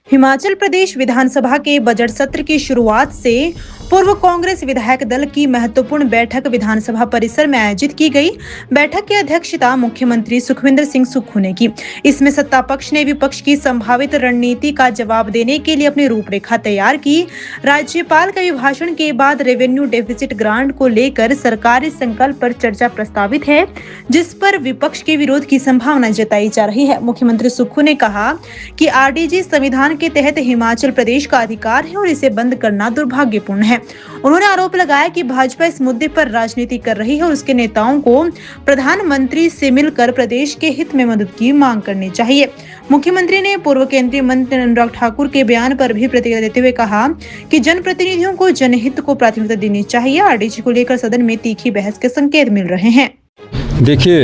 हिमाचल प्रदेश विधानसभा के बजट सत्र की शुरुआत से पूर्व कांग्रेस विधायक दल की महत्वपूर्ण बैठक विधानसभा परिसर में आयोजित की गई। बैठक की अध्यक्षता मुख्यमंत्री सुखविंदर सिंह सुक्खू ने की। इसमें सत्ता पक्ष ने विपक्ष की संभावित रणनीति का जवाब देने के लिए अपनी रूपरेखा तैयार की। राज्यपाल के अभिभाषण के बाद रेवेन्यू डेफिसिट ग्रांट को लेकर सरकारी संकल्प पर चर्चा प्रस्तावित है, जिस पर विपक्ष के विरोध की संभावना जताई जा रही है। मुख्यमंत्री सुक्खू ने कहा कि आरडीजी संविधान के तहत हिमाचल प्रदेश का अधिकार है और इसे बंद करना दुर्भाग्यपूर्ण है। उन्होंने आरोप लगाया कि भाजपा इस मुद्दे पर राजनीति कर रही है और उसके नेताओं को प्रधानमंत्री से मिलकर प्रदेश के हित में मदद की मांग करनी चाहिए। मुख्यमंत्री ने पूर्व केंद्रीय मंत्री अनुराग ठाकुर के बयान पर भी प्रतिक्रिया देते हुए कहा कि जनप्रतिनिधियों को जनहित को प्राथमिकता देनी चाहिए। आरडीजी को लेकर सदन में तीखी बहस के संकेत मिल रहे हैं। देखिए,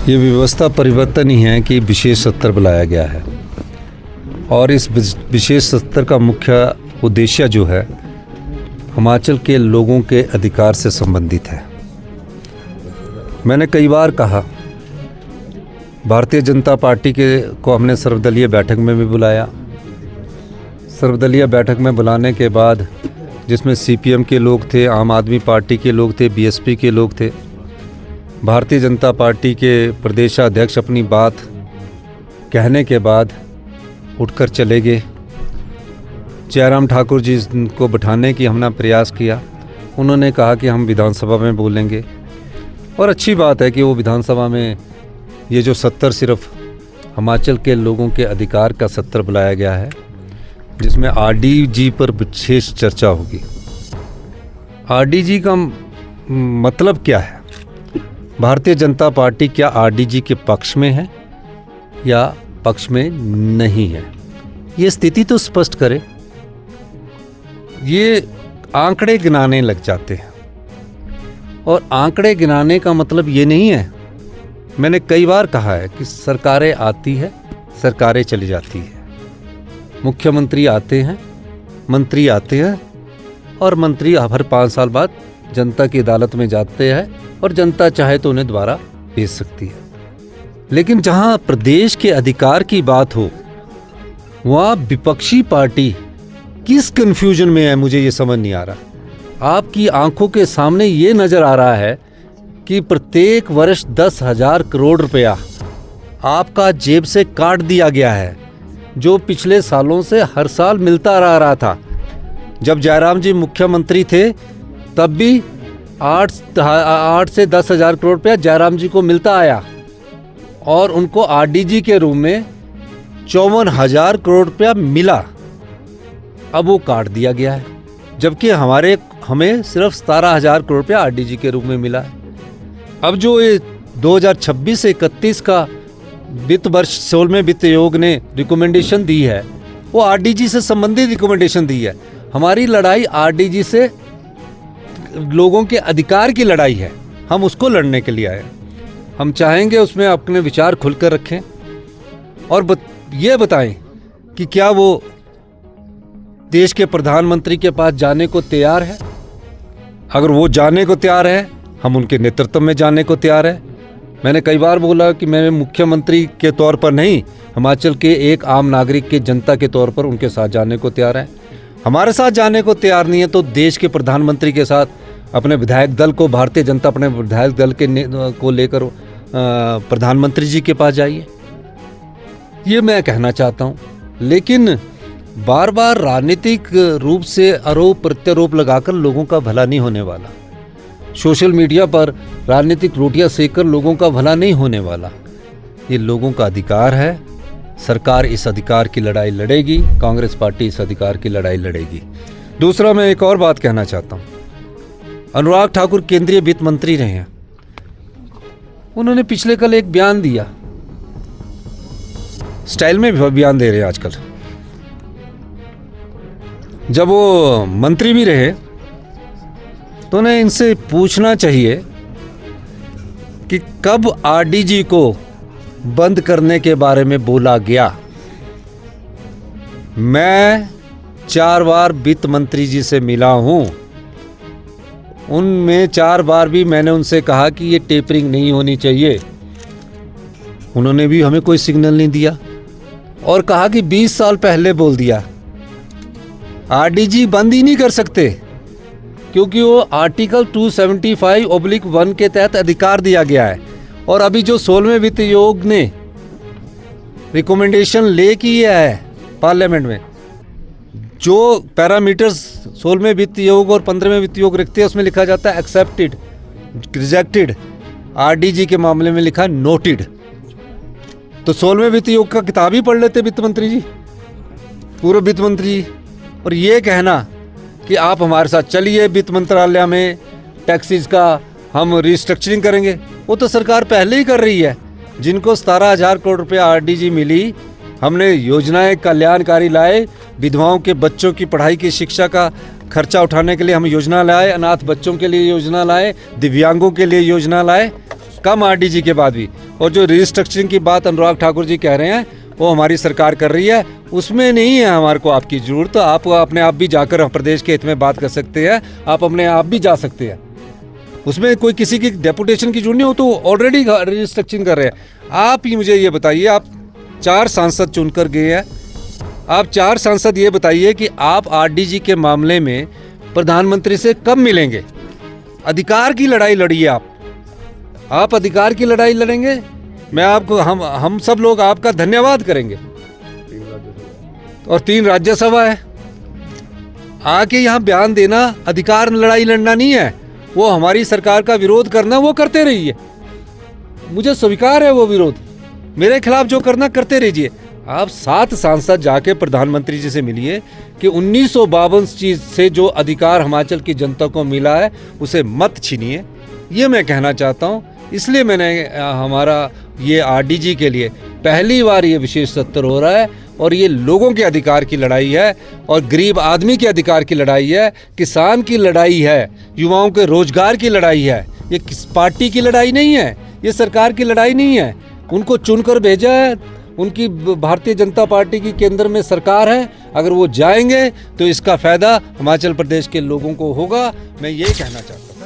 ये व्यवस्था परिवर्तन ही है कि विशेष सत्र बुलाया गया है और इस विशेष सत्र का मुख्य उद्देश्य जो है हिमाचल के लोगों के अधिकार से संबंधित है। मैंने कई बार कहा, भारतीय जनता पार्टी को हमने सर्वदलीय बैठक में भी बुलाया। सर्वदलीय बैठक में बुलाने के बाद जिसमें सीपीएम के लोग थे, आम आदमी पार्टी के लोग थे, बीएसपी के लोग थे। भारतीय जनता पार्टी के प्रदेशाध्यक्ष अपनी बात कहने के बाद उठकर चले गए। जयराम ठाकुर जी को बिठाने की हमने प्रयास किया। उन्होंने कहा कि हम विधानसभा में बोलेंगे, और अच्छी बात है कि वो विधानसभा में ये जो सत्र सिर्फ हिमाचल के लोगों के अधिकार का सत्र बुलाया गया है, जिसमें आरडीजी पर विशेष चर्चा होगी। आरडीजी का मतलब क्या है? भारतीय जनता पार्टी क्या आरडीजी के पक्ष में है या पक्ष में नहीं है? ये स्थिति तो स्पष्ट करे। ये आंकड़े गिनाने लग जाते हैं, और आंकड़े गिनाने का मतलब ये नहीं है। मैंने कई बार कहा है कि सरकारें आती है, सरकारें चली जाती है। मुख्यमंत्री आते हैं, मंत्री आते हैं, और मंत्री हर 5 साल बाद जनता की अदालत में जाते हैं और जनता चाहे तो उन्हें दोबारा भेज सकती है। लेकिन जहां प्रदेश के अधिकार की बात हो, वहां विपक्षी पार्टी किस कंफ्यूजन में है, मुझे ये समझ नहीं आ रहा। आपकी आंखों के सामने ये नजर आ रहा है कि प्रत्येक वर्ष 10,000 करोड़ रुपया आपका जेब से काट दिया गया है, जो पिछले सालों से हर साल मिलता रहा था। जब जयराम जी मुख्यमंत्री थे तब भी 8 से 10,000 करोड़ रुपया जयराम जी को मिलता आया, और उनको आरडीजी के रूप में 54,000 करोड़ रुपया मिला। अब वो काट दिया गया है, जबकि हमें सिर्फ 17,000 करोड़ रुपया आरडीजी के रूप में मिला है। अब जो ये 2026 से 31 का वित्त वर्ष 16वें वित्त आयोग ने रिकमेंडेशन दी है, वो आरडीजी से संबंधित रिकमेंडेशन दी है। हमारी लड़ाई आरडीजी से लोगों के अधिकार की लड़ाई है। हम उसको लड़ने के लिए आए। हम चाहेंगे उसमें अपने विचार खुलकर रखें और ये बताएं कि क्या वो देश के प्रधानमंत्री के पास जाने को तैयार है। अगर वो जाने को तैयार है, हम उनके नेतृत्व में जाने को तैयार है। मैंने कई बार बोला कि मैं मुख्यमंत्री के तौर पर नहीं, हिमाचल के एक आम नागरिक के जनता के तौर पर उनके साथ जाने को तैयार है। हमारे साथ जाने को तैयार नहीं है तो देश के प्रधानमंत्री के साथ अपने विधायक दल को, भारतीय जनता अपने विधायक दल को लेकर प्रधानमंत्री जी के पास जाइए, ये मैं कहना चाहता हूँ। लेकिन बार बार राजनीतिक रूप से आरोप प्रत्यारोप लगाकर लोगों का भला नहीं होने वाला। सोशल मीडिया पर राजनीतिक रोटियां सेककर लोगों का भला नहीं होने वाला। ये लोगों का अधिकार है। सरकार इस अधिकार की लड़ाई लड़ेगी, कांग्रेस पार्टी इस अधिकार की लड़ाई लड़ेगी। दूसरा, मैं एक और बात कहना चाहता हूँ। अनुराग ठाकुर केंद्रीय वित्त मंत्री रहे हैं। उन्होंने पिछले कल एक बयान दिया, स्टाइल में भी बयान दे रहे हैं आजकल। जब वो मंत्री भी रहे तो उन्हें इनसे पूछना चाहिए कि कब आरडीजी को बंद करने के बारे में बोला गया। मैं 4 बार वित्त मंत्री जी से मिला हूं। उनमें 4 बार भी मैंने उनसे कहा कि ये टेपरिंग नहीं होनी चाहिए। उन्होंने भी हमें कोई सिग्नल नहीं दिया। और कहा कि 20 साल पहले बोल दिया। आरडीजी बंद ही नहीं कर सकते क्योंकि वो आर्टिकल 275/1 के तहत अधिकार दिया गया है। और अभी जो 16वें वित्त आयोग ने रिकमेंडेशन ले की है पार्लियामेंट में, जो पैरामीटर्स 16वें वित्त आयोग और 15वें वित्त आयोग रखते हैं उसमें लिखा जाता है एक्सेप्टेड, रिजेक्टेड। आरडीजी के मामले में लिखा नोटेड। तो 16वें वित्त आयोग का किताब ही पढ़ लेते वित्त मंत्री जी, पूर्व वित्त मंत्री जी। और ये कहना कि आप हमारे साथ चलिए वित्त मंत्रालय में टैक्सेस का हम रिस्ट्रक्चरिंग करेंगे, वो तो सरकार पहले ही कर रही है। जिनको 17,000 करोड़ रुपया आरडीजी मिली, हमने योजनाएं कल्याणकारी लाए, विधवाओं के बच्चों की पढ़ाई की शिक्षा का खर्चा उठाने के लिए हम योजना लाए, अनाथ बच्चों के लिए योजना लाए, दिव्यांगों के लिए योजना लाए, कम आरडीजी के बाद भी। और जो रिस्ट्रक्चरिंग की बात अनुराग ठाकुर जी कह रहे हैं वो हमारी सरकार कर रही है, उसमें नहीं है हमारे को आपकी जरूरत। तो आप अपने आप भी जाकर प्रदेश के हित में बात कर सकते हैं, आप अपने आप भी जा सकते हैं, उसमें कोई किसी की डेपुटेशन की जरूरत नहीं हो। तो ऑलरेडी रिस्ट्रक्चरिंग कर रहे हैं। आप ही मुझे ये बताइए, आप 4 सांसद चुनकर गए हैं, आप 4 सांसद ये बताइए कि आप आरडीजी के मामले में प्रधानमंत्री से कब मिलेंगे? अधिकार की लड़ाई लड़िए आप अधिकार की लड़ाई लड़ेंगे, मैं आपको हम सब लोग आपका धन्यवाद करेंगे। और 3 राज्यसभा है, आके यहाँ बयान देना अधिकार लड़ाई लड़ना नहीं है, वो हमारी सरकार का विरोध करना वो करते रहिए, मुझे स्वीकार है वो विरोध, मेरे खिलाफ जो करना करते रहिए। आप 7 सांसद जाके प्रधानमंत्री जी से मिलिए कि 1952 चीज से जो अधिकार हिमाचल की जनता को मिला है उसे मत छीनिए, ये मैं कहना चाहता हूँ। इसलिए मैंने हमारा ये आरडीजी के लिए पहली बार ये विशेष सत्र हो रहा है और ये लोगों के अधिकार की लड़ाई है और गरीब आदमी के अधिकार की लड़ाई है, किसान की लड़ाई है, युवाओं के रोजगार की लड़ाई है। ये किस पार्टी की लड़ाई नहीं है, ये सरकार की लड़ाई नहीं है। उनको चुनकर भेजा है, उनकी भारतीय जनता पार्टी की केंद्र में सरकार है, अगर वो जाएंगे तो इसका फ़ायदा हिमाचल प्रदेश के लोगों को होगा। मैं यही कहना चाहता हूँ।